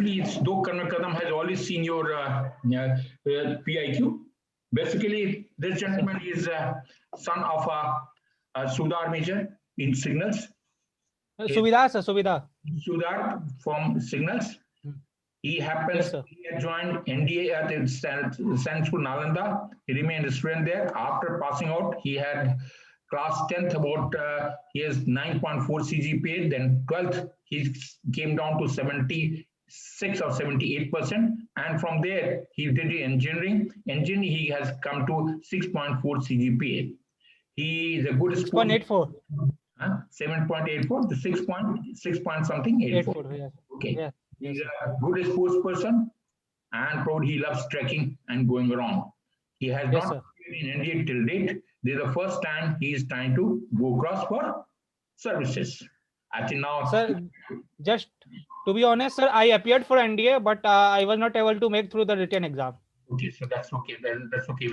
basically, Do Karmakadam has already seen your PIQ. Basically, this gentleman is son of a Sudar major in signals. Suvidha, sir, Suvidha. Sudar from signals. He happens to join NDA at Sanskrit Nalanda. He remained a student there. After passing out, he had class 10th about he has 9.4 CGPA. Then 12th, he came down to 76 or 78%. And from there, he did engineering. Engineering, he has come to 6.4 CGPA. He is a good 6.84. 7.84, the 6 point something, 84. Yes. Okay. Yeah. He's a good sports person and probably he loves trekking and going around. He has not been in India till date. This is the first time he is trying to go across for services. I think now. Sir, just to be honest, sir, I appeared for NDA, but I was not able to make through the written exam. Okay, so that's okay. Then that's okay.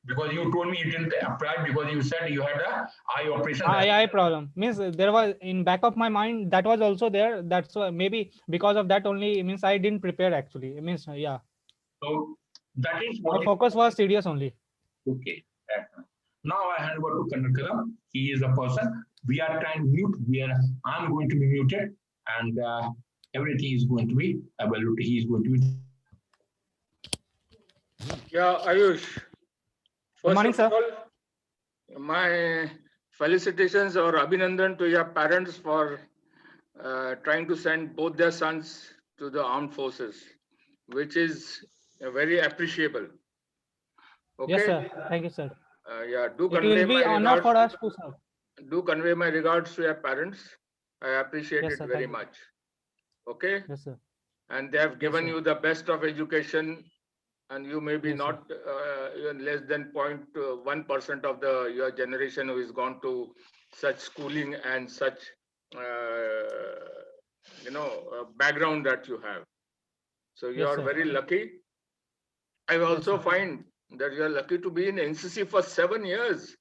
Because you told me you didn't apply because you said you had a eye operation. Eye problem means there was in back of my mind that was also there. That's why maybe because of that only means I didn't prepare actually. It means yeah. So that is what my focus was serious only. Okay. Now I hand over to Kanakadam. He is a person. We are trying to mute. I'm going to be muted, and everything is going to be available. He is going to be. Yeah, Ayush. Good morning, sir. All, my felicitations or Abhinandan to your parents for trying to send both their sons to the armed forces, which is very appreciable. Okay? Yes, sir. Thank you, sir. Yeah, do it convey will be my honor regards for us to serve. Do convey my regards to your parents. I appreciate Yes, it sir, very much. Okay? Yes, sir. And they have given sir. you the best of education, and you may be Yes, not even less than 0.1% of your generation who has gone to such schooling and such background that you have. So you Yes, are sir. very lucky. I also sir. find that you are lucky to be in NCC for 7 years.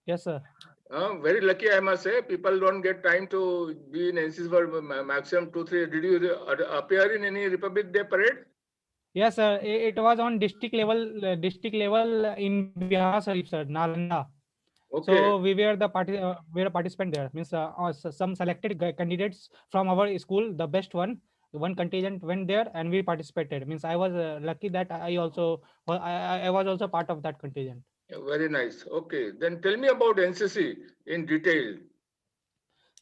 Yes, sir. Very lucky, I must say. People don't get time to be in NCC for maximum 2-3. Did you appear in any Republic Day parade? Yes, sir. It was on district level in Bihar Sharif, sir, Nalanda. Okay. So we were a participant there. Means some selected candidates from our school, the best one contingent went there and we participated. Means I was lucky that I was also part of that contingent. Very nice. Okay, then tell me about NCC in detail.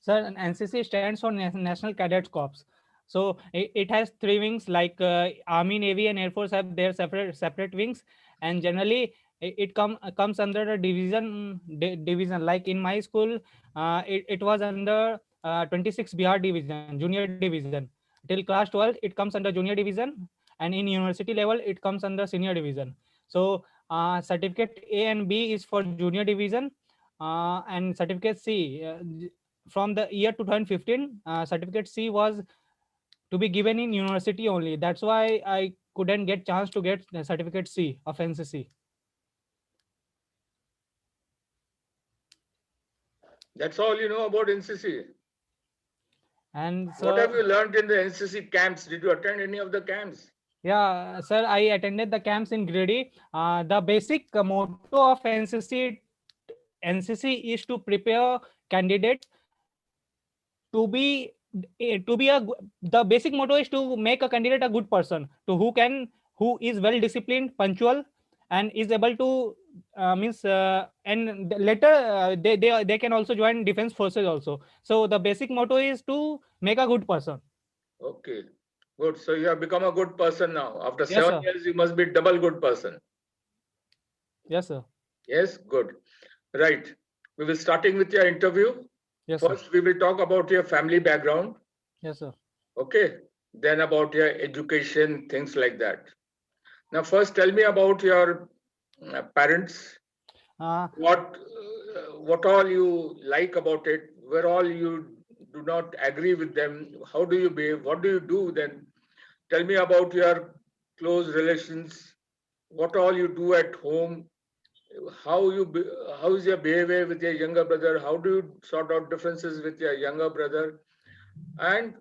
Sir, NCC stands for National Cadets Corps. So it has 3 wings, like Army, Navy, and Air Force have their separate wings, and generally it comes under a division. Like in my school, it was under 26 Bihar division, junior division. Till class 12, it comes under junior division, and in university level, it comes under senior division. So certificate A and B is for junior division, and certificate C. From the year 2015, certificate C was to be given in university only. That's why I couldn't get chance to get the certificate C of NCC. That's all you know about NCC. And what have you learned in the NCC camps? Did you attend any of the camps? Yeah, sir, I attended the camps in Grady. The basic motto of NCC is to prepare candidates to be the basic motto is to make a candidate a good person, who is well disciplined, punctual, and is able to and later they can also join defense forces also. So the basic motto is to make a good person. Okay, good. So you have become a good person now. After Yes, 7 years, you must be double good person. Yes, sir. Yes, good. Right. We will starting with your interview. Yes, First, sir. we will talk about your family background. Yes, sir. Okay. Then about your education, things like that. Now, first, tell me about your parents. What all you like about it? Where all you do not agree with them? How do you behave? What do you do then? Tell me about your close relations. What all you do at home? How is your behavior with your younger brother? How do you sort out differences with your younger brother? And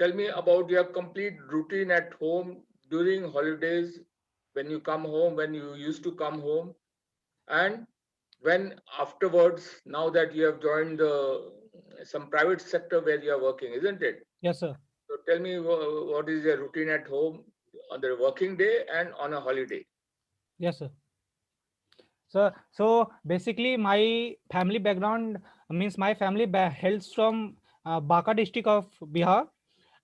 tell me about your complete routine at home during holidays, when you come home, when you used to come home, and when afterwards, now that you have joined some private sector where you are working, isn't it? Yes, sir. So tell me what is your routine at home on the working day and on a holiday? Yes, sir. So basically, my family background means my family hails from Baka district of Bihar,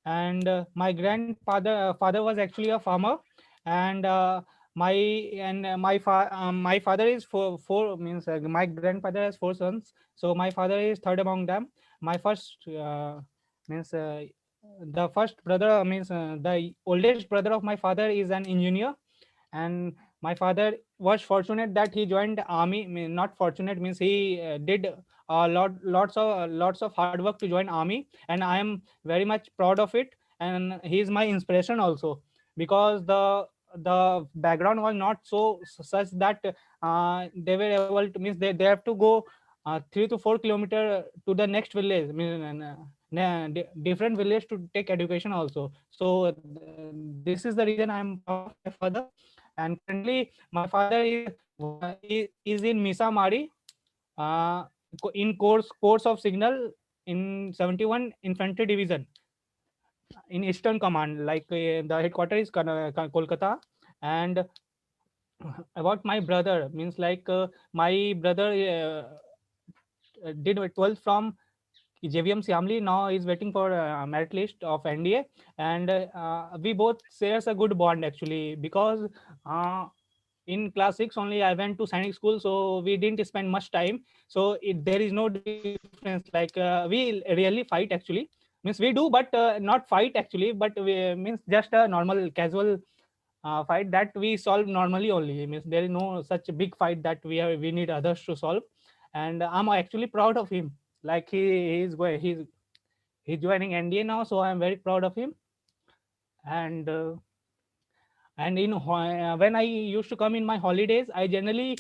and my grandfather father was actually a farmer, and my my father is four means my grandfather has four sons, so my father is third among them. My first means the first brother means the oldest brother of my father is an engineer, and my father was fortunate that he joined army. Not fortunate means he did lots of hard work to join army, and I am very much proud of it, and he is my inspiration also, because the background was not such that they were able to means they have to go 3 to 4 kilometer to the next village, different village to take education also. So this is the reason I am proud of my father. And currently my father is in Misa Mari, in course of signal in 71 infantry division in eastern command, like the headquarters is Kolkata. And about my brother means like my brother did 12th from JVM Siamli, now is waiting for merit list of NDA, and we both shares a good bond actually, because uh, in class 6 only I went to Sainik school, so we didn't spend much time. So there is no difference, like we really fight actually, means we do, but not fight actually, but we means just a normal casual fight that we solve normally only, means there is no such big fight that we need others to solve. And I'm actually proud of him, like he's joining NDA now, so I'm very proud of him. And when I used to come in my holidays, I generally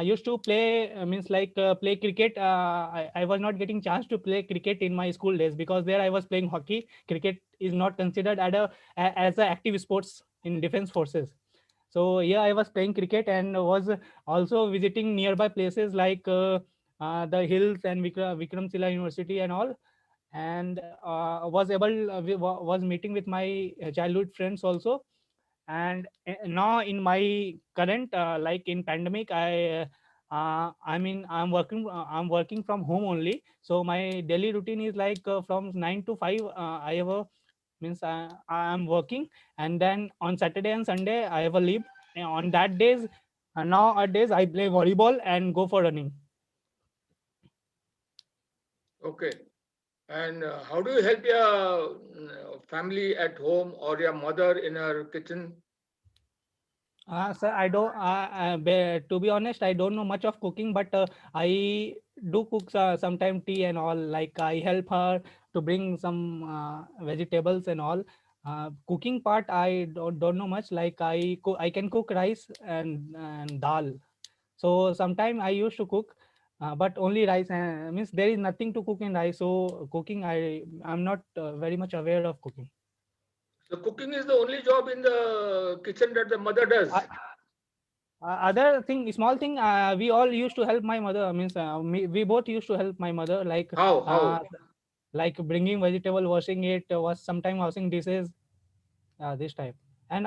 used to play means like play cricket. I was not getting chance to play cricket in my school days, because there I was playing hockey. Cricket is not considered as a active sports in defense forces. So yeah, I was playing cricket and was also visiting nearby places like the hills and Vikramshila University and all, and was able was meeting with my childhood friends also. And now in my current like in pandemic, I mean I'm working from home only, so my daily routine is like from 9 to 5 I have a means I am working, and then on Saturday and Sunday I have a leave. And on that days, nowadays I play volleyball and go for running. Okay. And how do you help your family at home or your mother in her kitchen? Sir, I don't. To be honest, I don't know much of cooking, but I do cook sometime tea and all. Like I help her to bring some vegetables and all. Cooking part, I don't know much. Like I can cook rice and dal. So sometime I used to cook, but only rice. Means there is nothing to cook in rice. So cooking, I'm not very much aware of cooking. So cooking is the only job in the kitchen that the mother does. Other thing, small thing, we all used to help my mother, means we both used to help my mother, How? uh, How? like bringing vegetable, washing it, was sometime washing dishes, this type. And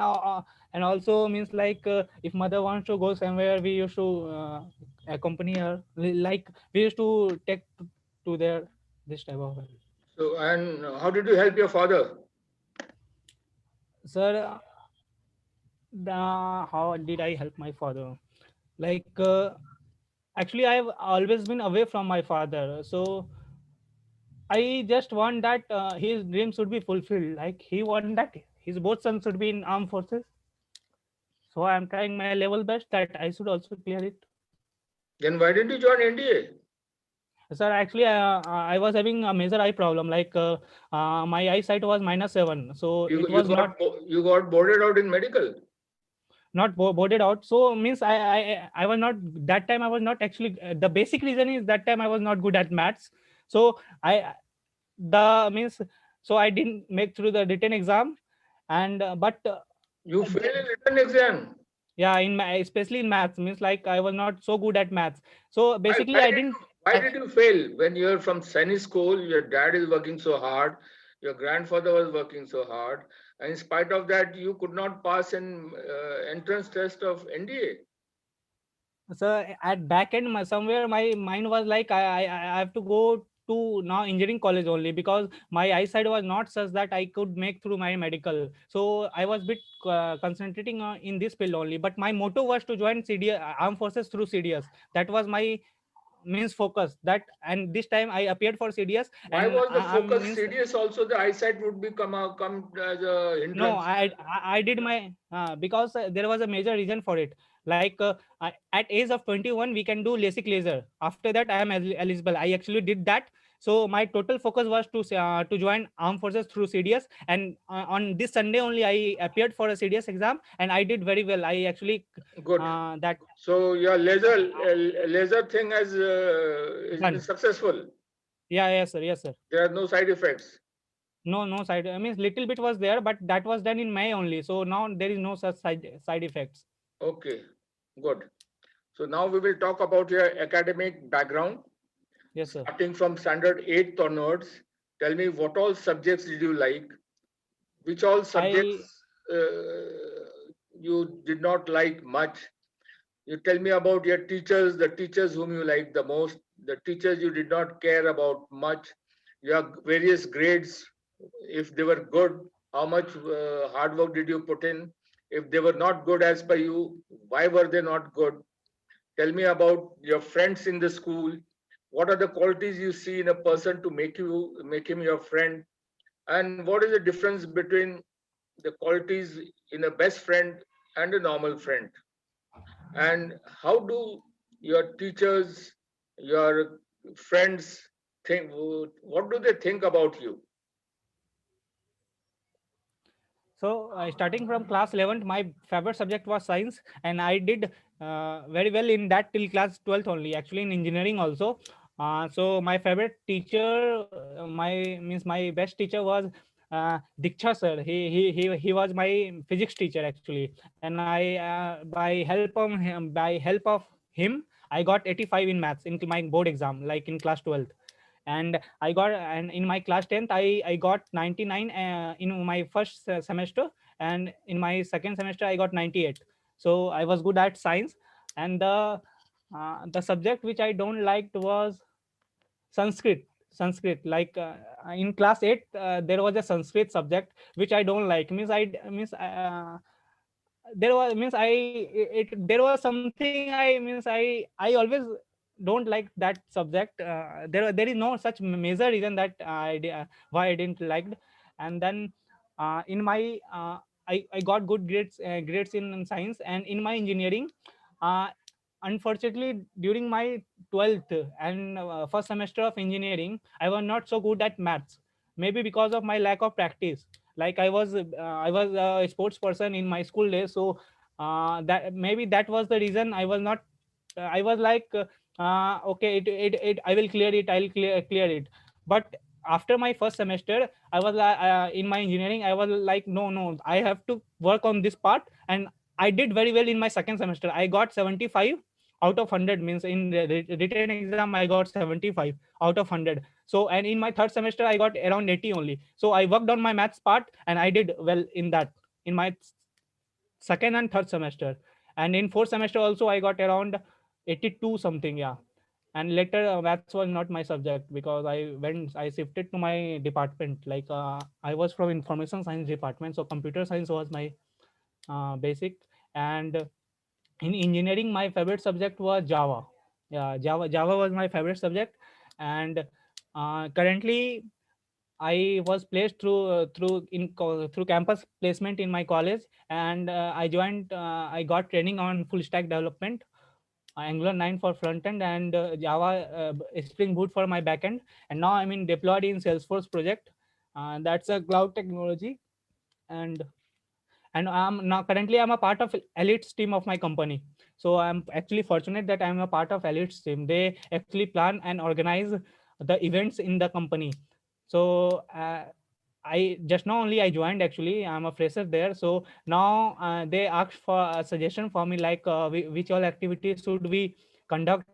and also means like if mother wants to go somewhere, we used to accompany her, like we used to take to their this type of help. So, and how did you help your father? Sir, how did I help my father? Like actually I've always been away from my father, so I just want that his dream should be fulfilled. Like he want that his both sons should be in armed forces. So I'm trying my level best that I should also clear it. Then why didn't you join NDA? Sir, actually, I was having a major eye problem. Like my eyesight was -7, so You it you was not got you got boarded out in medical. boarded out. So means I was not that time. I was not actually the basic reason is that time I was not good at maths. So I the means so I didn't make through the written exam. And You failed in written exam. yeah, in my, especially in maths, means like I was not so good at maths. So Why, basically, why I did didn't. you, why did you fail when you're from Sainik school? Your dad is working so hard. Your grandfather was working so hard. And in spite of that, you could not pass an entrance test of NDA. So at back end, somewhere my mind was like I have to go to now engineering college only, because my eyesight was not such that I could make through my medical. So I was bit concentrating on in this field only. But my motto was to join CDS, armed forces through CDS. That was my means focus. That, and this time I appeared for CDS, Why and was the I focus means serious? Also, the eyesight would come as a no, hindrance. I did my because there was a major reason for it. Like at age of 21, we can do LASIK laser. After that, I am eligible. I actually did that. So my total focus was to join armed forces through CDS. And on this Sunday only, I appeared for a CDS exam, and I did very well. I actually Good. that So your laser thing has been done. successful. Yeah, yes, sir. Yes, sir. There are no side effects. No side. I mean, little bit was there, but that was done in May only. So now there is no such side effects. Okay, good. So now we will talk about your academic background. Yes, sir. Starting from standard 8th onwards, tell me what all subjects did you like? Which all I subjects you did not like much? You tell me about your teachers, the teachers whom you liked the most, the teachers you did not care about much, your various grades, if they were good, how much hard work did you put in? If they were not good as per you, why were they not good? Tell me about your friends in the school. What are the qualities you see in a person to make him your friend? And what is the difference between the qualities in a best friend and a normal friend? And how do your teachers, your friends think? What do they think about you? So starting from class 11th, my favorite subject was science, and I did very well in that till class 12th only. Actually, in engineering also. So my favorite teacher, my best teacher was Diksha sir. He was my physics teacher actually, and I by help of him, I got 85 in maths in my board exam, like in class 12th. And in my class 10th, I got 99 in my first semester, and in my second semester I got 98. So I was good at science. And the subject which I don't liked was Sanskrit. Like in class 8, there was a Sanskrit subject which I don't like. Means I means there was means I it there was something I always don't like that subject. There is no such major reason that why I didn't like. And then in my I got good grades in science. And in my engineering, uh, unfortunately, during my 12th and first semester of engineering, I was not so good at maths, maybe because of my lack of practice. Like I was a sports person in my school days. So that maybe that was the reason I was not I was like okay, it I will clear it, I'll clear it. But after my first semester, I was in my engineering, I was like, no, I have to work on this part. And I did very well in my second semester. I got 75 out of 100. Means in the written exam I got 75 out of 100. So, and in my third semester I got around 80 only. So I worked on my maths part, and I did well in that, in my second and third semester. And in fourth semester also I got around 82 something, yeah. And later maths was not my subject, because I shifted to my department. Like I was from information science department, so computer science was my basic. And in engineering, my favorite subject was Java. Yeah, Java was my favorite subject. And currently I was placed through campus placement in my college. And I got training on full stack development, Angular 9 for front end, and Java Spring Boot for my backend. And now I'm in deployed in Salesforce project. That's a cloud technology. And I'm now currently I'm a part of elites team of my company. So I'm actually fortunate that I'm a part of elites team. They actually plan and organize the events in the company. So I just now only I joined actually. I'm a fresher there. So now they asked for a suggestion for me like which all activities should we conduct.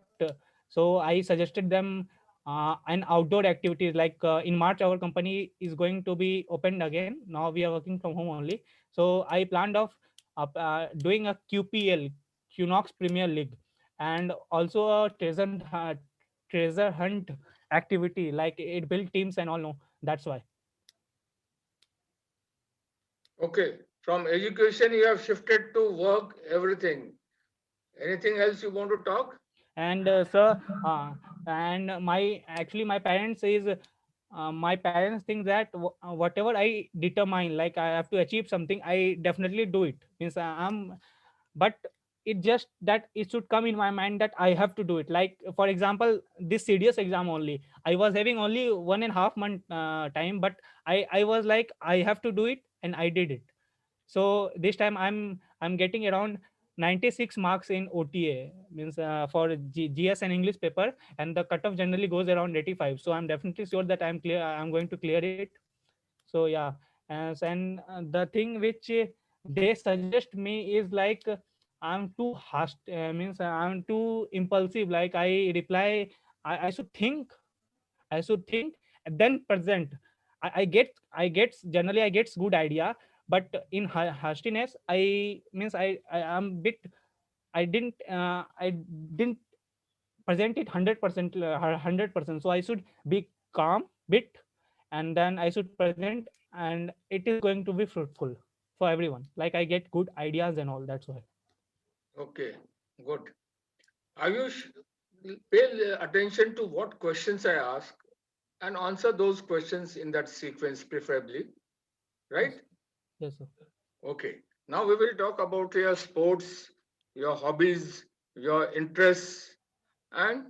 So I suggested them an outdoor activities like in March our company is going to be opened again. Now we are working from home only. So I planned of doing a QPL, QNOX Premier League, and also a treasure hunt activity like it build teams and all. No, that's why. Okay. From education, you have shifted to work, everything. Anything else you want to talk? And sir, and my actually my parents think that whatever I determine, like I have to achieve something, I definitely do it. Means I'm, but it just that it should come in my mind that I have to do it. Like for example, this CDS exam only, I was having only 1.5 month time, but I was like I have to do it, and I did it. So this time I'm getting around 96 marks in OTA, means for GS and English paper, and the cutoff generally goes around 85. So I'm definitely sure that I'm going to clear it. So yeah, and the thing which they suggest me is like I'm too harsh, means I'm too impulsive. Like I reply, I should think and then present. I get generally I gets good idea, but in harshness I means I am bit I didn't present it 100%, 100%. So I should be calm bit, and then I should present, and it is going to be fruitful for everyone. Like I get good ideas and all. That's why. Okay, good. Ayush, pay attention to what questions I ask and answer those questions in that sequence, preferably. Yes, Right? yes, sir. Okay. Now we will talk about your sports, your hobbies, your interests, and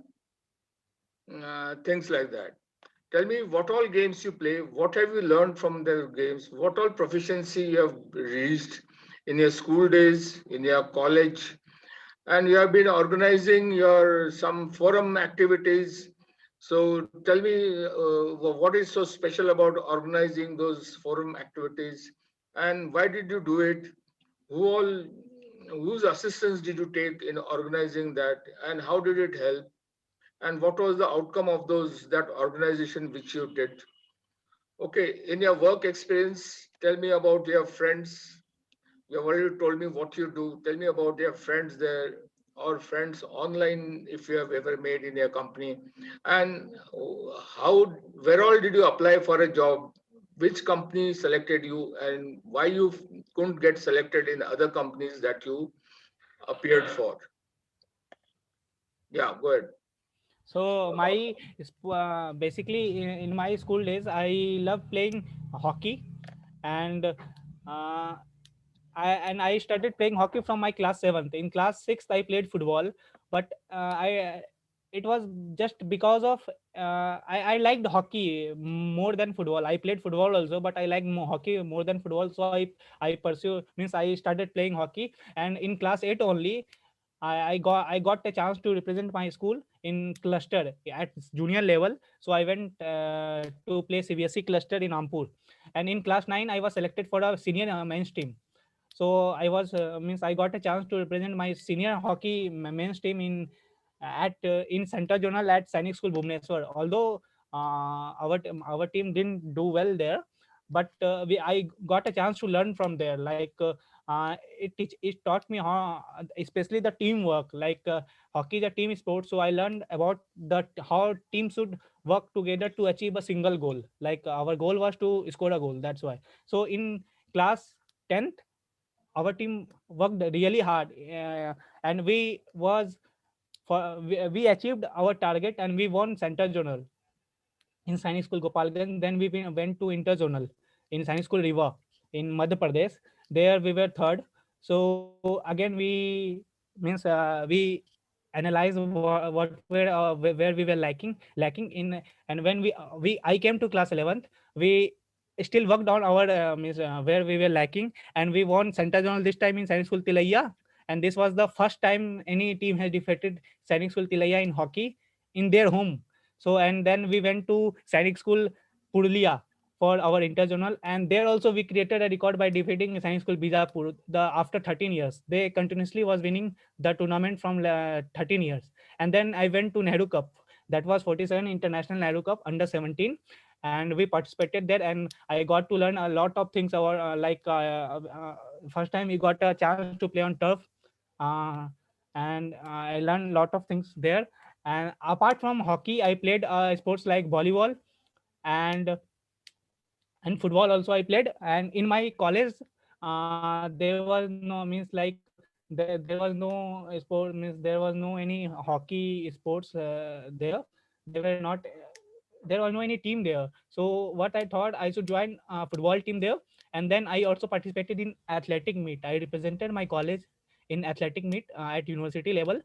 things like that. Tell me what all games you play, what have you learned from the games, what all proficiency you have reached in your school days, in your college, and you have been organizing your some forum activities. So tell me what is so special about organizing those forum activities, and why did you do it? Who all, whose assistance did you take in organizing that, and how did it help? And what was the outcome of those that organization which you did? Okay, in your work experience, tell me about your friends. You have already told me what you do. Tell me about your friends there or friends online if you have ever made in your company. And how, where all did you apply for a job? Which company selected you and why you couldn't get selected in other companies that you appeared for? Yeah, go ahead. So my basically in my school days, I love playing hockey, and I started playing hockey from my class seventh. In class sixth, I played football, but I it was just because of I liked hockey more than football. I played football also, but I like hockey more than football. So I pursue means I started playing hockey, and in class eight only I got a chance to represent my school in cluster at junior level. So I went to play CBSE cluster in Ampur, and in class 9 I was selected for a senior men's team. So I was means I got a chance to represent my senior hockey men's team in center zonal at Sainik School Bhubaneswar. Although our team didn't do well there, but I got a chance to learn from there. Like it taught me how, especially the teamwork. Like hockey is a team sport, so I learned about the how teams should work together to achieve a single goal. Like our goal was to score a goal. That's why. So in class 10th, our team worked really hard, and we achieved our target, and we won center zonal in Sainik School Gopalganj. Then we went to interzonal in Sainik School Riva in Madhya Pradesh. There we were third. So again means we analyze where we were lacking in. And when we I came to class 11th, we still worked on our means where we were lacking, and we won center zonal this time in Sainik School Tilaiya. And this was the first time any team has defeated Sainik School Tilaiya in hockey in their home. So and then we went to Sainik School Purulia for our interzonal, and there also we created a record by defeating Science School Bijapur. After 13 years, they continuously was winning the tournament from 13 years. And then I went to Nehru Cup. That was 47 International Nehru Cup under 17, and we participated there. And I got to learn a lot of things about first time we got a chance to play on turf, uh, and I learned a lot of things there. And apart from hockey, I played sports like volleyball and football also I played. And in my college, there was no means like there was no sport, means there was no any hockey sports there. There were not there was no any team there. So what I thought, I should join a football team there. And then I also participated in athletic meet. I represented my college in athletic meet at university level.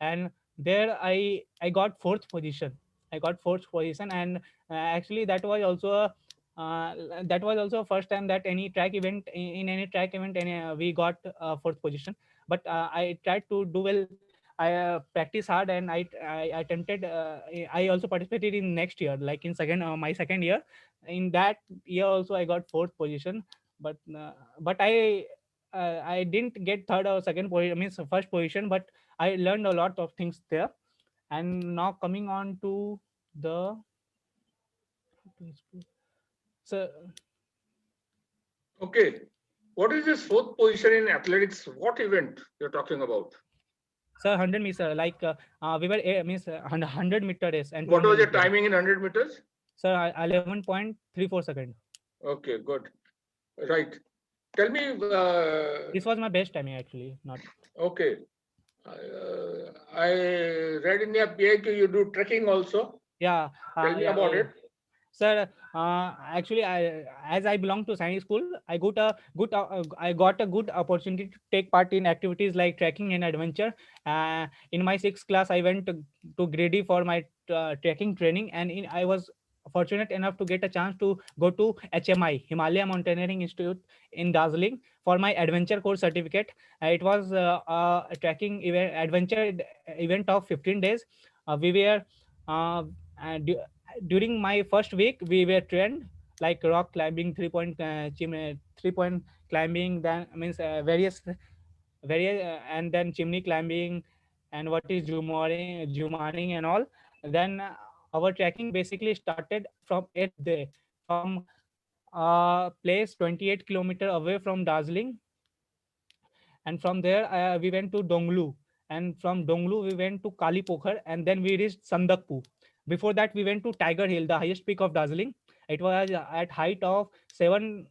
And there I got fourth position. I got fourth position. And actually that was also first time that any track event, in any track event, we got fourth position. But I tried to do well. I practice hard, and I attempted. I also participated in next year, like in my second year. In that year also, I got fourth position. But I didn't get third or second position, means first position. But I learned a lot of things there. And now coming on to the so Okay. What is this fourth position in athletics? What event you're talking about? sir, 100 meters, like we were means 100-meter race. And What was 200 your meter. timing in 100 meters? Sir, 11.34 seconds. Okay, good. Right. Tell me. This was my best timing actually. Not Okay. I read in your PIQ you do trekking also. yeah. Tell me about it. Sir, actually, as I belong to science school, I got a good opportunity to take part in activities like trekking and adventure. In my sixth class, I went to Grady for my trekking training, and I was fortunate enough to get a chance to go to HMI, Himalaya Mountaineering Institute in Darjeeling, for my adventure course certificate. It was a trekking event, adventure event of 15 days. We were uh, during my first week, we were trained like rock climbing, 3-point climbing, then means various and then chimney climbing, and what is jumaring and all. Then our trekking basically started from 8th day, from place 28 kilometer away from Darjeeling. And from there we went to Donglu, and from Donglu we went to Kali Pokhar, and then we reached Sandakpu. Before that, we went to Tiger Hill, the highest peak of Darjeeling. It was at height of 3,000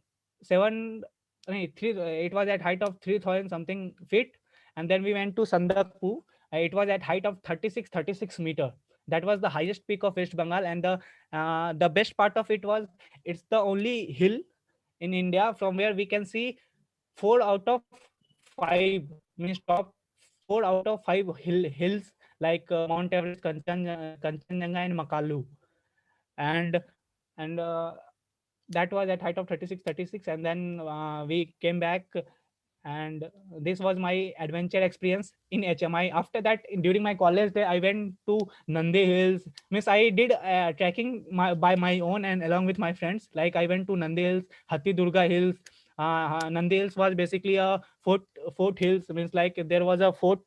something feet. And then we went to Sandakpu. It was at height of 36 meter. That was the highest peak of West Bengal. And the best part of it was, it's the only hill in India from where we can see 4 out of 5, means top 4 out of 5 hills, like Mount Everest, Kanchenjunga, and Makalu. And that was at height of 36. And then we came back, and this was my adventure experience in HMI. After that, during my college day, I went to Nandi Hills. Means I did trekking by my own and along with my friends. Like I went to Nandi Hills, Hatti Durga Hills. Nandi Hills was basically a fort hills. Means like there was a fort.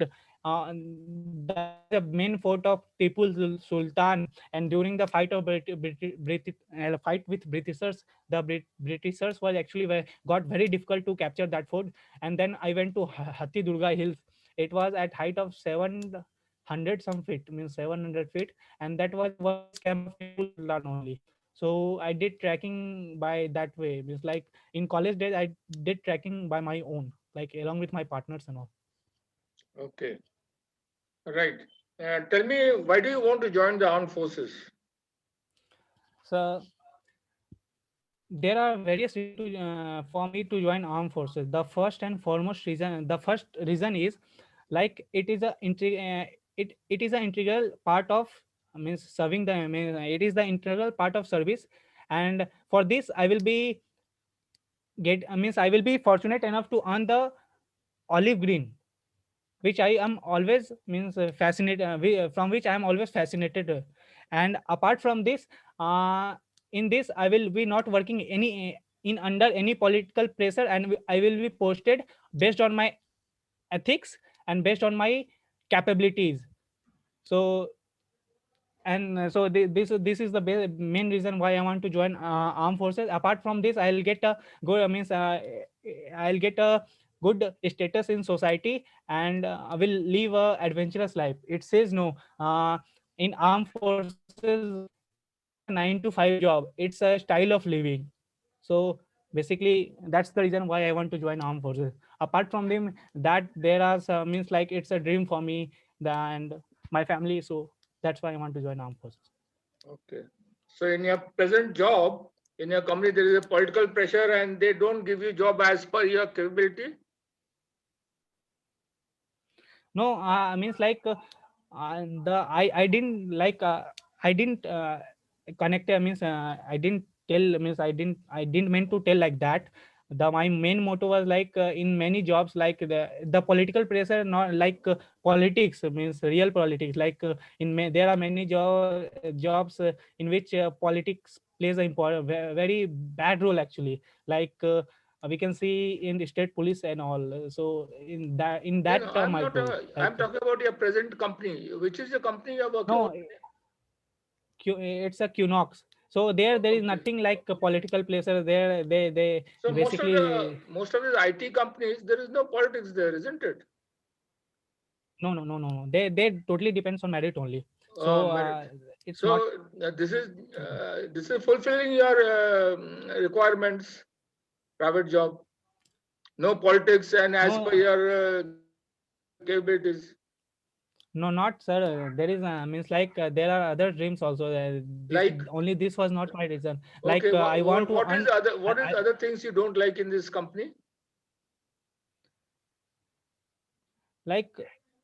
That was the main fort of Tipu Sultan. And during the fight of fight with Britishers, the Britishers was actually got very difficult to capture that fort. And then I went to Hatti Durga Hills. It was at height of 700 some feet, means 700 feet. And that was base camp of Tipu Sultan only. So I did trekking by that way. Means like in college days, I did trekking by my own, like along with my partners and all. Okay. Right. Tell me, why do you want to join the armed forces? So there are various reasons for me to join armed forces. The first reason is, like it is it is an integral part of, means serving the, it is the integral part of service. And for this I will be means I will be fortunate enough to earn the olive green, which I am always means fascinated from which I am always fascinated. And apart from this, in this I will be not working any in under any political pressure, and I will be posted based on my ethics and based on my capabilities. So and so this is the main reason why I want to join armed forces. Apart from this, I'll get a good means I'll get a good status in society, and I will live a adventurous life. It says no, in armed forces it's not a 9 to 5 job, it's a style of living. So basically that's the reason why I want to join armed forces. Apart from them, that there are some means like it's a dream for me and my family, so that's why I want to join armed forces. Okay. So in your present job, in your company, there is a political pressure and they don't give you job as per your capability? No, means like the I didn't like I didn't connect. Means I didn't tell. Means I didn't meant to tell like that. The my main motto was like in many jobs like the political pressure, not like politics means real politics. Like there are many jobs in which politics plays a important very bad role actually. Like we can see in the state police and all. So in No, that no, term I'm I not. told like I'm talking about your present company. Which is the company you're working on? no, it's a QNOX. So there is Okay. nothing like a political pressure there. They So basically most of the IT companies, there is no politics there, isn't it? no. They totally depends on merit only. So Merit. it's So not. this is fulfilling your requirements, private job. No politics and as per No, your capabilities. no, not sir. There is means like there are other dreams also. This Like, only this was not my reason. okay, Like I want to what is earn. the other what is I, the other things you don't like in this company? like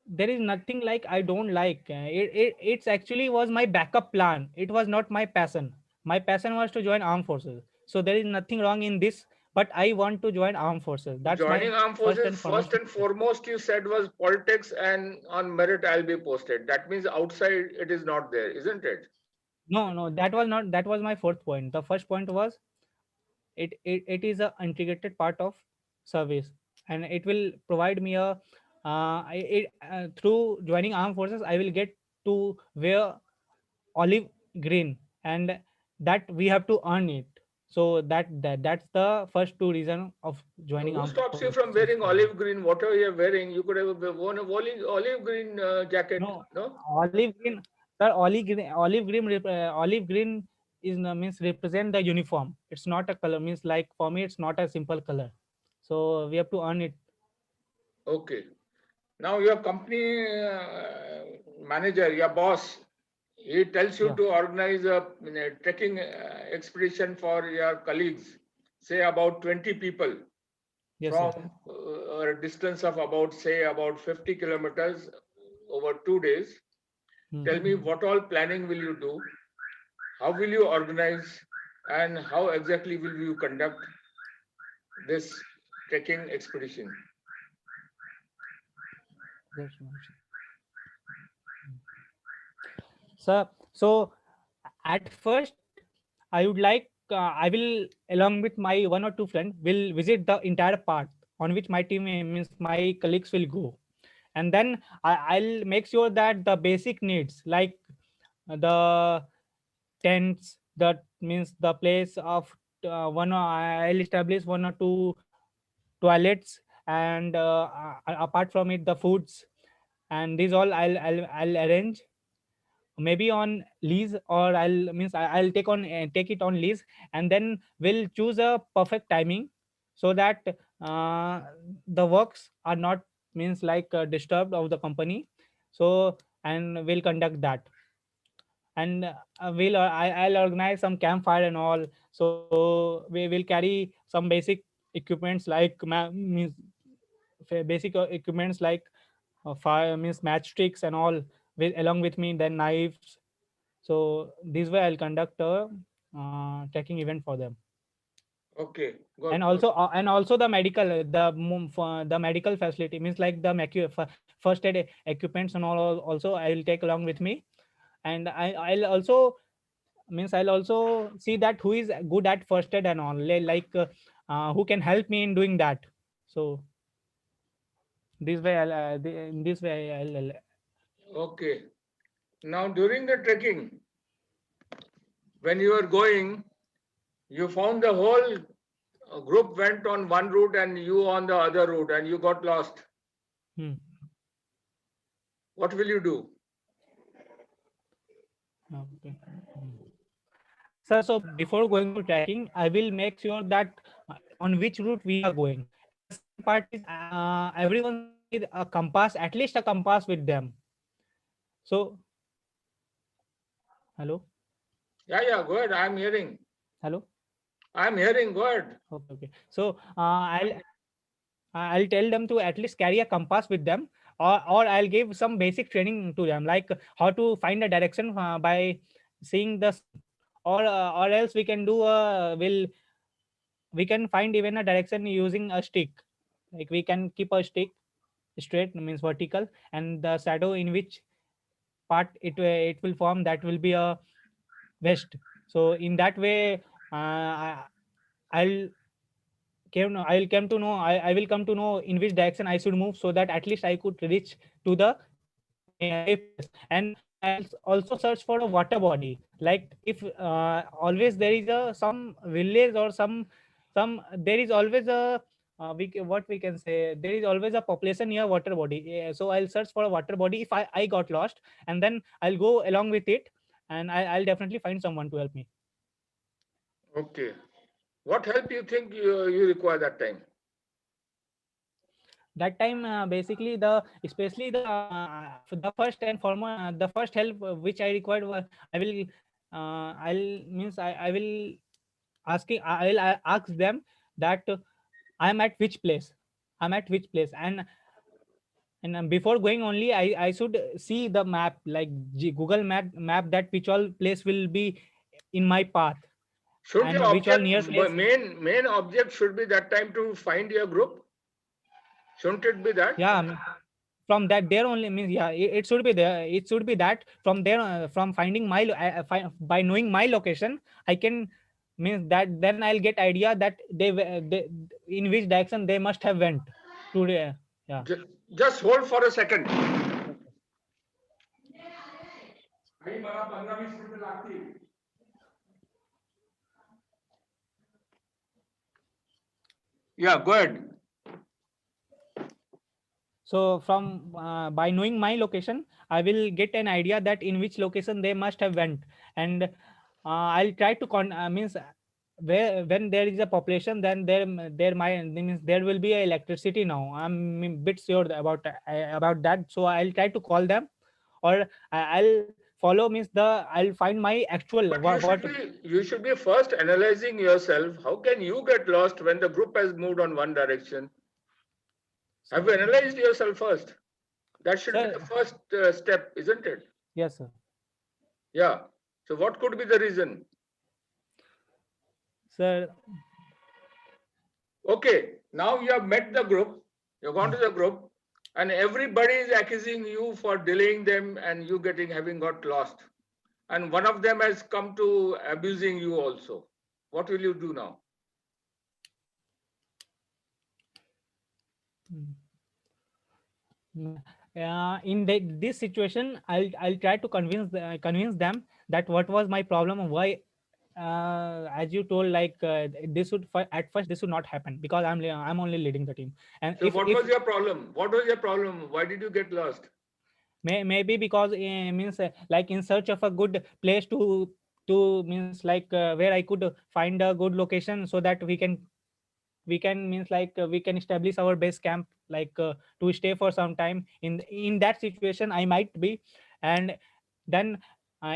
there is nothing like I don't like. It's actually was my backup plan. It was not my passion. My passion was to join armed forces. So there is nothing wrong in this. But I want to join armed forces. That's Joining my armed first forces, and foremost first and reason. foremost, you said was politics, and on merit I'll be posted. That means outside it is not there, isn't it? No, that was not. That was my fourth point. The first point was it is a integrated part of service, and it will provide me a through joining armed forces I will get to wear olive green, and that we have to earn it. So that's the first two reason of joining Who armed stops you forces from for wearing me. olive green? Whatever you're wearing, you could have worn a olive green jacket. No, No. olive green, sir. Olive green is means represent the uniform. It's not a color. Means like for me, it's not a simple color. So we have to earn it. Okay. Now your company manager, your boss, he tells you Yeah. to organize a trekking expedition for your colleagues, say about 20 people Yes, sir. from a distance of about, say, about 50 kilometers over 2 days. Tell me what all planning will you do? How will you organize? And how exactly will you conduct this trekking expedition? Yes, ma'am. Sir, so at first I would like I will along with my one or two friends will visit the entire part on which my team means my colleagues will go, and then I'll make sure that the basic needs like the tents, that means the place of I'll establish one or two toilets, and apart from it the foods, and these all I'll arrange maybe on lease, or I'll take it on lease, and then we'll choose a perfect timing so that uh, the works are not means like disturbed of the company. So and we'll conduct that, and I'll organize some campfire and all. So we will carry some basic equipments like means basic equipments like fire means matchsticks and all with along with me, then knives. So this way I'll conduct a trekking event for them. Okay, And good, good. also the medical the medical facility means like the first aid equipments and all also I will take along with me. And I'll also means I'll also see that who is good at first aid and all, like who can help me in doing that. So this way in this way Okay. Now, during the trekking, when you were going, you found the whole group went on one route and you on the other route and you got lost. hmm. What will you do? Okay. Sir, so before going to tracking, I will make sure that on which route we are going. And the second part is everyone should carry a compass, at least a compass with them. So, hello, Yeah, yeah, go ahead. I'm hearing. hello. I'm hearing. Go ahead. Okay, okay. So I'll tell them to at least carry a compass with them, or I'll give some basic training to them, like how to find a direction by seeing the sun. Or else we can do a will we can find even a direction using a stick. Like we can keep a stick straight, means vertical, and the shadow in which part it will form, that will be a west. So in that way, I'll I'll come to know, I will come to know in which direction I should move, so that at least I could reach to the safe place. And I'll also search for a water body. Like if always there is a some village or some there is always a what we can say, there is always a population near water body. So I'll search for a water body if I got lost, and then I'll go along with it, and I'll definitely find someone to help me. Okay. What help you think you require that time? That time basically the especially the first and foremost the first help which I required was I will I'll ask them that I'm at which place, I'm at which place. And before going only, I should see the map, like Google map, that which all place will be in my path, Shouldn't your and which all object, near place. main object should be that time to find your group? Shouldn't it be that? Yeah, from that there only, means yeah, it should be there, it should be that from there from finding my by knowing my location, I can, means that then I'll get idea that they in which direction they must have went to yeah. Just hold for a second. Yeah, go ahead. So from by knowing my location, I will get an idea that in which location they must have went. And I'll try to means where when there is a population, then means there will be a electricity now. I'm a bit sure about that. So I'll try to call them, or I'll follow, means I'll find my actual But what. you should be first analyzing yourself. How can you get lost when the group has moved on one direction? Have you analyzed yourself first? That should be Sir, the first step, isn't it? yes, sir. Yeah. So what could be the reason? Sir, Okay, now you have met the group, you've gone to the group, and everybody is accusing you for delaying them and you having got lost. And one of them has come to abusing you also. What will you do now? in this situation, I'll try to convince them that what was my problem and why, as you told, like this would at first this would not happen because I'm only leading the team. And So what was your problem? What was your problem? Why did you get lost? maybe because means like in search of a good place to means like where I could find a good location, so that we can means like we can establish our base camp, like to stay for some time. In that situation I might be. And then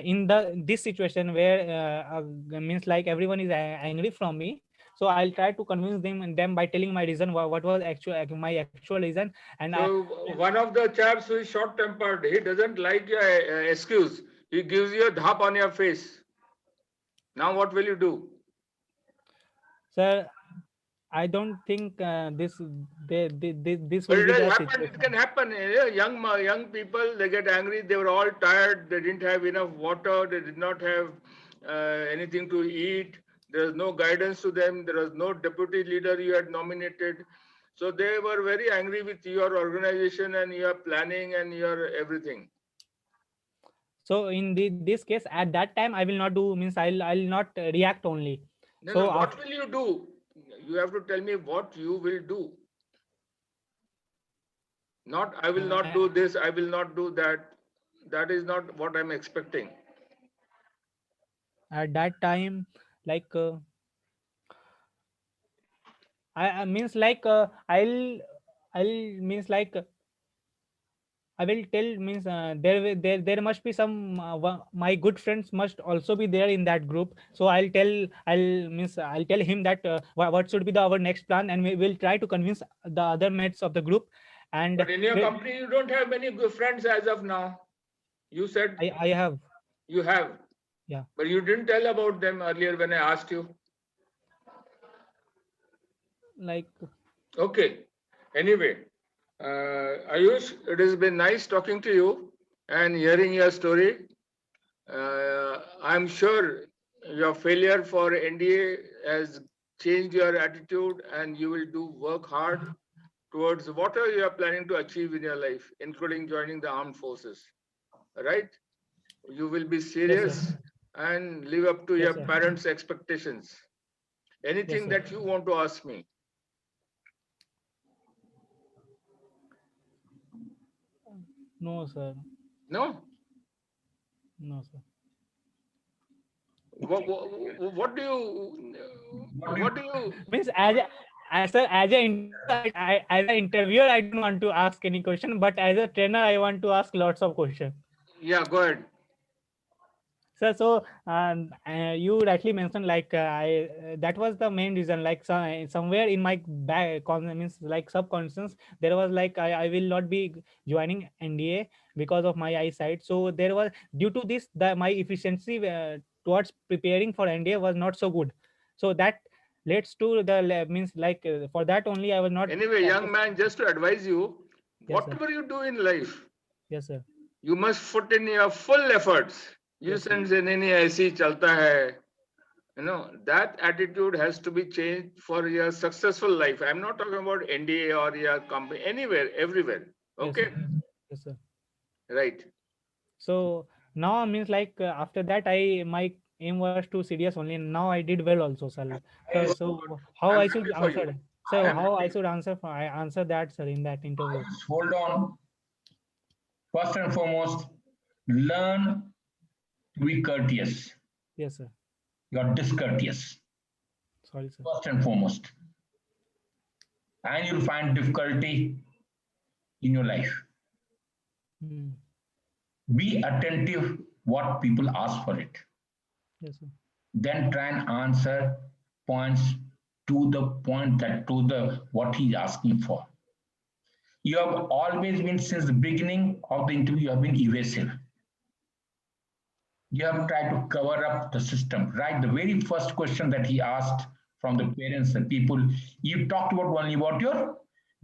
in this situation where means like everyone is angry from me, so I'll try to convince them by telling my reason, what was my actual reason. And So one of the chaps who is short tempered, he doesn't like your excuse. He gives you a dhap on your face. Now what will you do? sir, I don't think this But will it be has the happened. It can situation. happen. Young people, they get angry. They were all tired. They didn't have enough water. They did not have anything to eat. There was no guidance to them. There was no deputy leader you had nominated. So they were very angry with your organization and your planning and your everything. So in this case, at that time, I will not do, means I'll not react only. No, So no, what will you do? You have to tell me what you will do. Not, I will not do this, I will not do that. That is not what I'm expecting. at that time, like I means like I'll means like I will tell, means there must be some my good friends must also be there in that group. So I'll tell him that what should be our next plan, and we will try to convince the other mates of the group. And But in your company, you don't have many good friends as of now. You said I have. you have. Yeah. But you didn't tell about them earlier when I asked you. Like, okay. Anyway, Ayush, it has been nice talking to you and hearing your story. I'm sure your failure for NDA has changed your attitude, and you will do work hard towards whatever you are planning to achieve in your life, including joining the armed forces. Right? You will be serious and live up to your parents' expectations. Anything that you want to ask me? no, sir. No? No, sir. What do you Means as an interviewer, I don't want to ask any question, but as a trainer, I want to ask lots of questions. Yeah, go ahead. Sir, so you rightly mentioned, like that was the main reason. Like somewhere in my back, means like subconscious, there was like I will not be joining NDA because of my eyesight. So there was, due to this, my efficiency towards preparing for NDA was not so good. So that leads to the means like for that only I was not. Anyway, young man, just to advise you, Yes, whatever you do in life, yes, sir. you must put in your full efforts. You sense in any ऐसी चलता है. You know, that attitude has to be changed for your successful life. I'm not talking about NDA or your company, anywhere, everywhere. Okay? Yes, sir. Right. So now means like after that my aim was to CDS only. Now I did well also, sir. So how I'm I should happy for you. answer? So how I should answer? I answer that, sir, in that interview. Just hold on. First and foremost, learn to be courteous. Yes, sir. You are discourteous. Sorry, sir. First and foremost. And you'll find difficulty in your life. Be attentive what people ask for it. Yes, sir. Then try and answer points to the point, that to the what he's asking for. You have always been, since the beginning of the interview, you have been evasive. You have tried to cover up the system, right? The very first question that he asked from the parents and people, you talked about only about your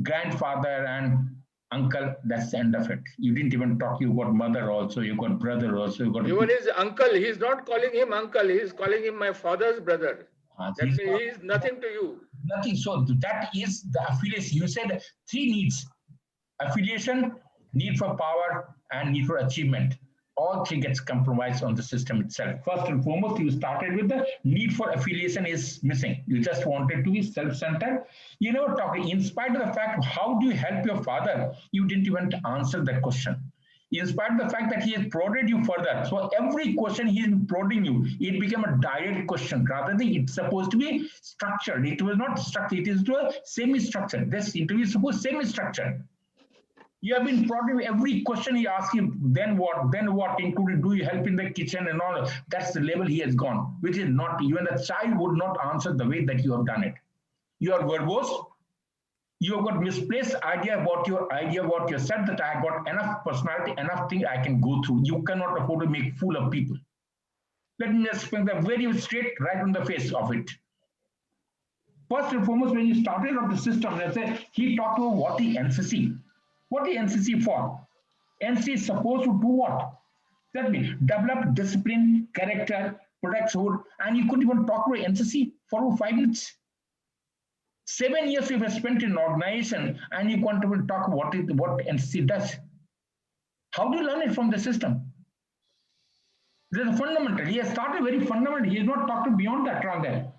grandfather and uncle. That's the end of it. You didn't even talk about mother also. You got brother also. You got even his uncle. He's not calling him uncle. He's calling him my father's brother. That means he's nothing to you. Nothing. So that is the affiliation. You said three needs: affiliation, need for power, and need for achievement. All three gets compromised on the system itself. First and foremost, you started with the need for affiliation is missing. You just wanted to be self-centered. You never talked, in spite of the fact, how do you help your father? You didn't even answer that question. In spite of the fact that he has prodded you further. So every question he is prodding you, it became a direct question rather than it's supposed to be structured. It was not structured, it is to a semi-structured. This interview is supposed semi-structured. You have been prodding every question he asks you, then what, including do you help in the kitchen and all. That's the level he has gone, which is not, even the child would not answer the way that you have done it. You are verbose. You have got misplaced idea about yourself, that I got enough personality, enough thing I can go through. You cannot afford to make fool of people. Let me just explain that very straight, right on the face of it. First and foremost, when you started off the system, let's say he talked about what the NCC. What is NCC for? NCC is supposed to do what? That means develop discipline, character, protects hood, and you couldn't even talk about NCC for 5 minutes. 7 years you have spent in organization, and you can't even talk what NCC does. How do you learn it from the system? There's a fundamental. He has started very fundamental. He has not talked beyond that around there.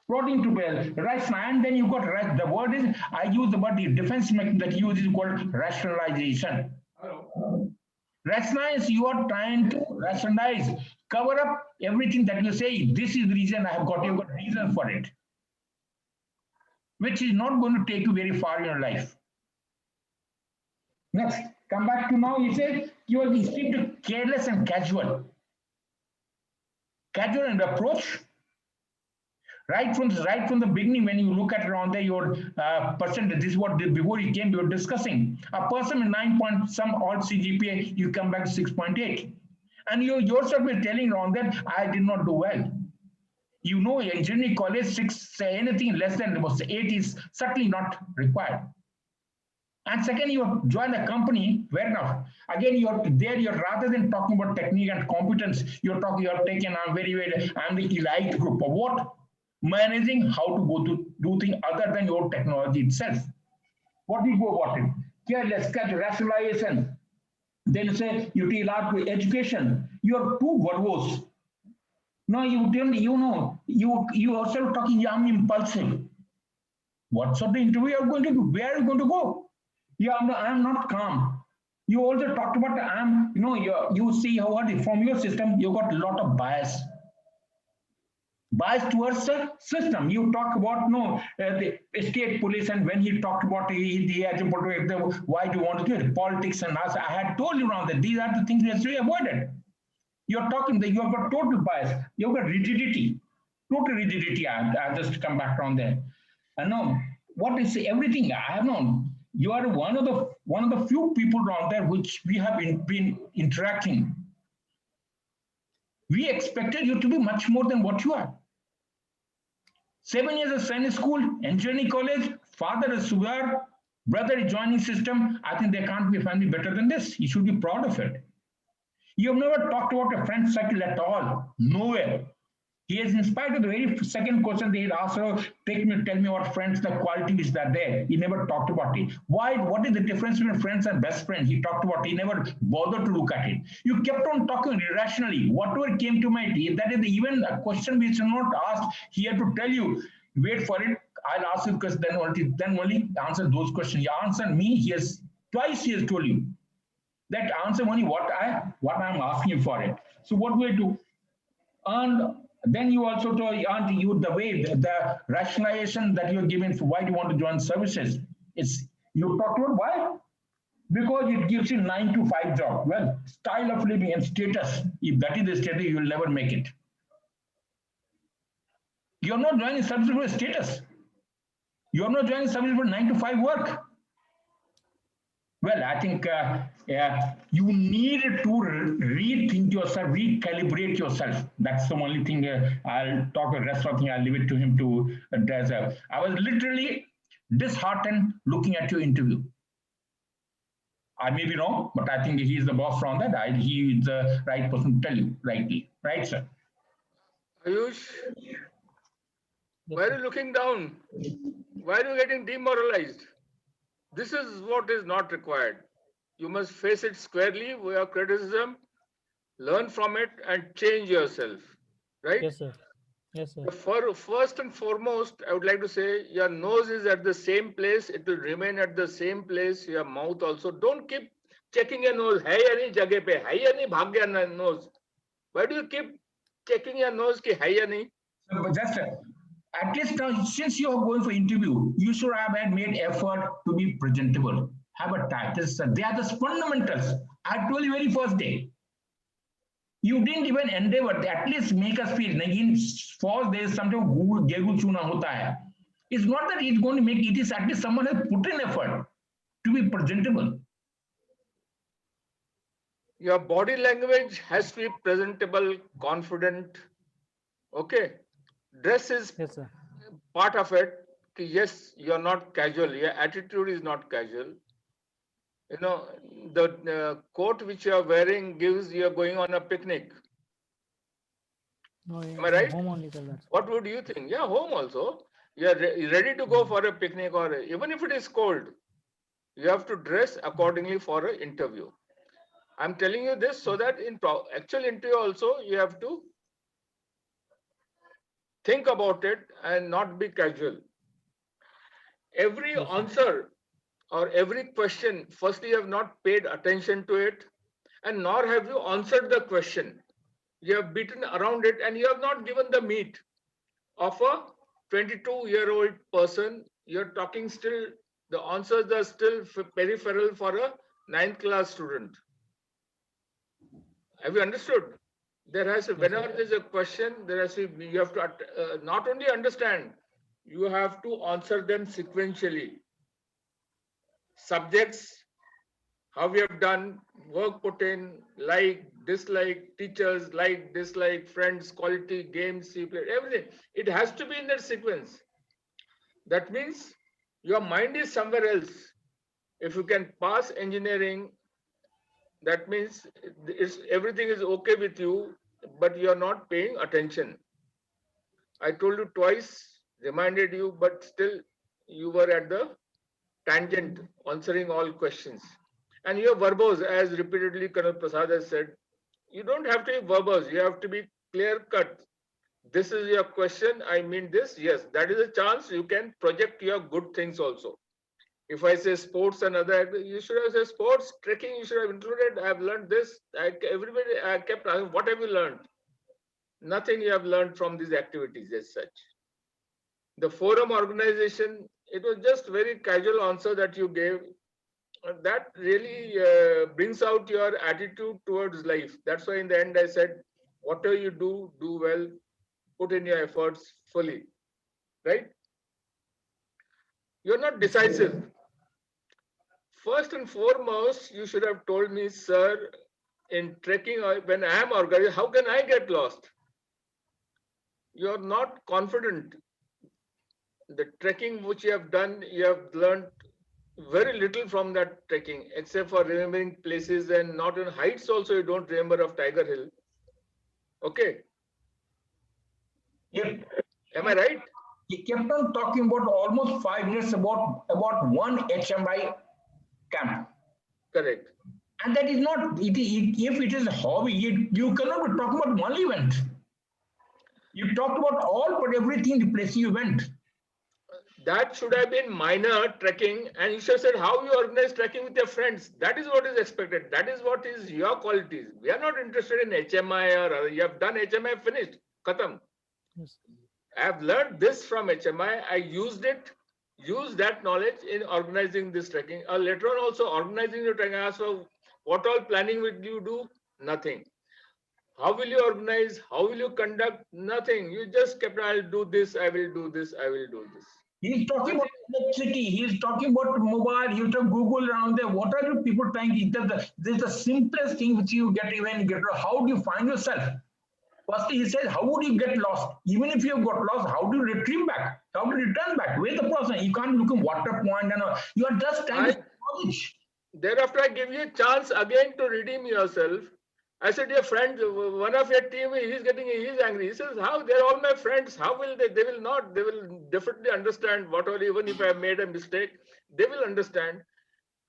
Prodding to bell, right? And then you got the word is, I use the word, the defense mechanism that you use is called rationalization. Rationalize, you are trying to rationalize, cover up everything that you say, this is the reason I have got, you've got reason for it, which is not going to take you very far in your life. Next, come back to now, he said, you are extremely careless and casual. Casual in approach. Right from the beginning, when you look at around there, your percentage, this is what before you came, we were discussing. A person with 9 point some odd CGPA, you come back to 6.8. And you yourself is telling around that I did not do well. You know, engineering college, 6, anything less than 8 is certainly not required. And second, you join a company, fair enough. Again, you're rather than talking about technique and competence, you're taking, I'm the elite group of what? Managing how to go to do things other than your technology itself. What do you go about it? Careless, rationalization. Then say you take to education. You're too verbose. No, you also talking young impulsive. What sort of interview you're going to do? Where are you going to go? Yeah, I'm not calm. You also talked about you see how from your system you got a lot of bias. Bias towards the system. You talk about the state police, and when he talked about why do you want to do it? Politics, and I had told you around that these are the things we have to avoid it. You're talking that you have got total bias, you've got rigidity, total rigidity. I just come back around there. I know what is everything I have known. You are one of the few people around there which we have been interacting. We expected you to be much more than what you are. 7 years of Sainik school, engineering college, father is Sugar, brother is joining system. I think there can't be a family better than this. You should be proud of it. You have never talked about a friend cycle at all. Nowhere. He has, in spite of the very second question they had asked, tell me what friends, the qualities that there. He never talked about it. Why? What is the difference between friends and best friends? He talked about it. He never bothered to look at it. You kept on talking irrationally. Whatever came to mind, that is even a question which is not asked. He had to tell you, wait for it. I'll ask you because then only answer those questions. You answer me. Twice he has told you that answer only what I'm asking for it. So what do I do? And then you also told you the way the rationalization that you're given for why do you want to join services. You talked about why? Because it gives you 9 to 5 job. Well, style of living and status. If that is the status, you'll never make it. You're not joining services for status. You're not joining services for 9 to 5 work. Well, I think you need to rethink yourself, recalibrate yourself. That's the only thing. I'll talk the rest of the thing. I'll leave it to him to address. I was literally disheartened looking at your interview. I may be wrong, but I think he's the boss from that. He is the right person to tell you rightly. Right, sir? Ayush, why are you looking down? Why are you getting demoralized? This is what is not required. You must face it squarely with your criticism, learn from it, and change yourself. Right? Yes, sir. Yes, sir. First and foremost, I would like to say your nose is at the same place. It will remain at the same place. Your mouth also. Don't keep checking your nose. Hai ya nahi jagah pe? Hai ya nahi bhag gaya nose? Why do you keep checking your nose ki hai ya nahi? Just at least now, since you are going for interview, you should have made effort to be presentable. Have a type. They are the fundamentals. I told you very first day. You didn't even endeavor to at least make us feel. In false, there is something gegu chuna hota hai. It's not that it's going to make it is at least someone has put in effort to be presentable. Your body language has to be presentable, confident. Okay. Dress is part of it. Yes, you're not casual. Your attitude is not casual. You know, the coat which you are wearing gives you're going on a picnic. No, Am I right? home only, sir. That's What would you think? Yeah, home also. You are ready to go for a picnic, or even if it is cold, you have to dress accordingly for an interview. I'm telling you this so that in actual interview also you have to think about it and not be casual. Every yes, sir. answer or every question, firstly, you have not paid attention to it, and nor have you answered the question. You have beaten around it and you have not given the meat of a 22-year-old person. You're talking still, the answers are still peripheral for a 9th class student. Have you understood? There has Yes, whenever sir. there's a question, there has to you have to not only understand, you have to answer them sequentially. Subjects, how we have done, work put in, like, dislike, teachers, like, dislike, friends, quality, games you played, everything. It has to be in that sequence. That means your mind is somewhere else. If you can pass engineering, that means everything is okay with you, but you are not paying attention. I told you twice, reminded you, but still you were at the tangent, answering all questions. And you are verbose, as repeatedly Colonel Prasad has said. You don't have to be verbose, you have to be clear cut. This is your question, I mean this. Yes, that is a chance you can project your good things also. If I say sports and other, you should have said sports, trekking, you should have included. I have learned this. Everybody, I kept asking, what have you learned? Nothing you have learned from these activities as such. The forum organization, it was just very casual answer that you gave. That really brings out your attitude towards life. That's why in the end I said, whatever you do, do well, put in your efforts fully, right? You're not Yes, sir. decisive. First and foremost, you should have told me, sir, in trekking, when I am organized, how can I get lost? You're not confident. The trekking which you have done, you have learned very little from that trekking, except for remembering places, and not in heights also you don't remember of Tiger Hill. Okay, Yep. am I right? He kept on talking about almost 5 minutes about one HMI camp. Correct. And that is not, if it is a hobby, you cannot be talking about one event. You talked about all but everything, the place you went. That should have been minor trekking, and you should have said how you organize trekking with your friends. That is what is expected. That is what is your qualities. We are not interested in HMI or other. You have done HMI, finished, khatam. Yes. I have learned this from HMI. I used it, used that knowledge in organizing this trekking. Later on, also organizing the trekking. I asked, so what all planning will you do? Nothing. How will you organize? How will you conduct? Nothing. You just kept, I'll do this, I will do this, I will do this. He's talking Nothing. about electricity. He's talking about mobile. He's talking Google around there. What are you people trying to? This is the simplest thing which you get when you get. How do you find yourself? First, he says, how would you get lost? Even if you have got lost, how do you retrieve back? How do you return back? Where's the person? You can't look at water point and all. You are just trying to knowledge. Thereafter, I give you a chance again to redeem yourself. I said, your friend, one of your team, he's angry. He says, how? They're all my friends. How will they? They will not. They will definitely understand whatever, even if I have made a mistake, they will understand.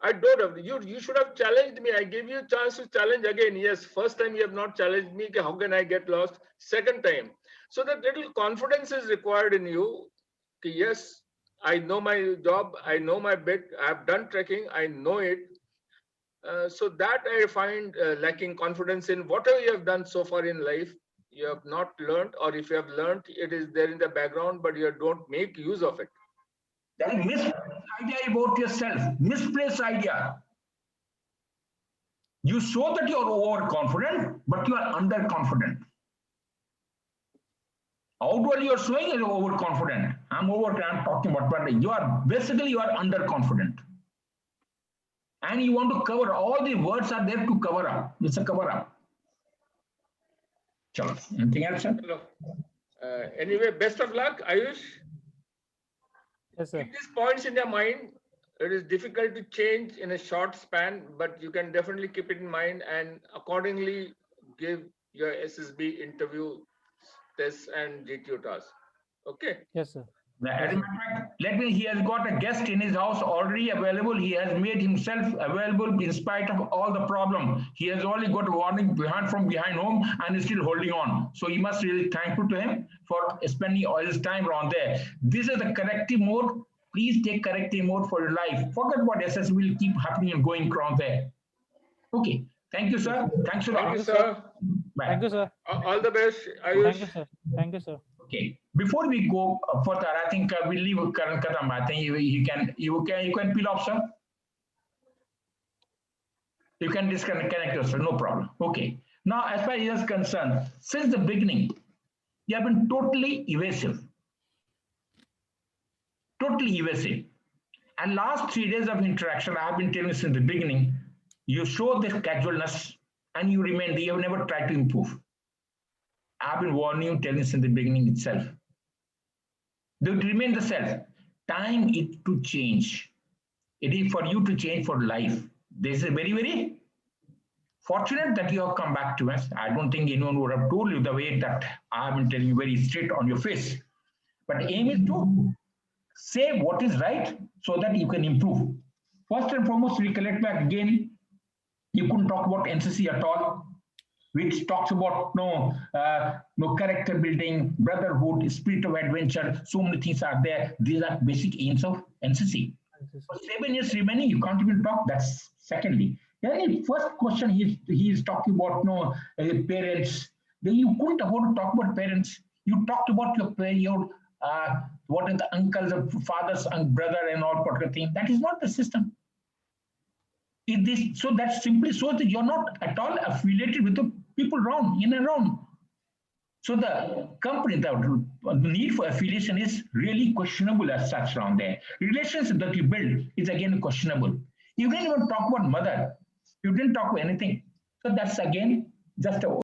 I don't have, you should have challenged me. I gave you a chance to challenge again. Yes, first time you have not challenged me. How can I get lost? Second time. So that little confidence is required in you. Yes, I know my job. I know my bit. I have done trekking. I know it. So that I find lacking confidence in whatever you have done so far in life. You have not learned, or if you have learned, it is there in the background, but you don't make use of it. That misplaced idea about yourself, misplaced idea. You show that you are overconfident, but you are underconfident. Outward you are showing you are overconfident. I'm talking about, but you are underconfident. And you want to cover, all the words are there to cover up. It's a cover up. Chalo. Anything else, sir? Anyway, best of luck, Ayush. Yes, sir. Keep these points in your mind. It is difficult to change in a short span, but you can definitely keep it in mind and accordingly give your SSB interview tests and GTO tasks. Okay. Yes, sir. As a matter of fact, he has got a guest in his house already available. He has made himself available in spite of all the problem. He has only got a warning from behind home and is still holding on. So you must really thankful to him for spending all his time around there. This is the corrective mode. Please take corrective mode for your life. Forget what SS will keep happening and going around there. Okay. Thank you, sir. Thanks a lot. Thank you, sir. Bye. Thank you, sir. All the best, Ayush. Thank you, sir. Thank you, sir. Okay. Before we go further, I think we'll leave Karan Kadam. I think you can peel off, sir. You can disconnect yourself, no problem. Okay. Now, as far as he is concerned, since the beginning, you have been totally evasive. Totally evasive. And last 3 days of interaction, I have been telling you since the beginning, you show this casualness and you remain, you have never tried to improve. I've been warning you, telling you since the beginning itself. They would remain the self. Time is to change. It is for you to change for life. This is very, very fortunate that you have come back to us. I don't think anyone would have told you the way that I have been telling you very straight on your face. But aim is to say what is right so that you can improve. First and foremost, recollect back again, you couldn't talk about NCC at all, which talks about no character building, brotherhood, spirit of adventure. So many things are there. These are basic aims of NCC. For 7 years remaining, you can't even talk. That's secondly. Then first question he is talking about parents. Then you couldn't afford to talk about parents. You talked about your what are the uncles, fathers, and brother, and all particular thing. That is not the system. So that simply shows that you're not at all affiliated with the people around, in and around. So the company, the need for affiliation is really questionable as such around there. Relationship that you build is again questionable. You didn't even talk about mother. You didn't talk about anything. So that's again just a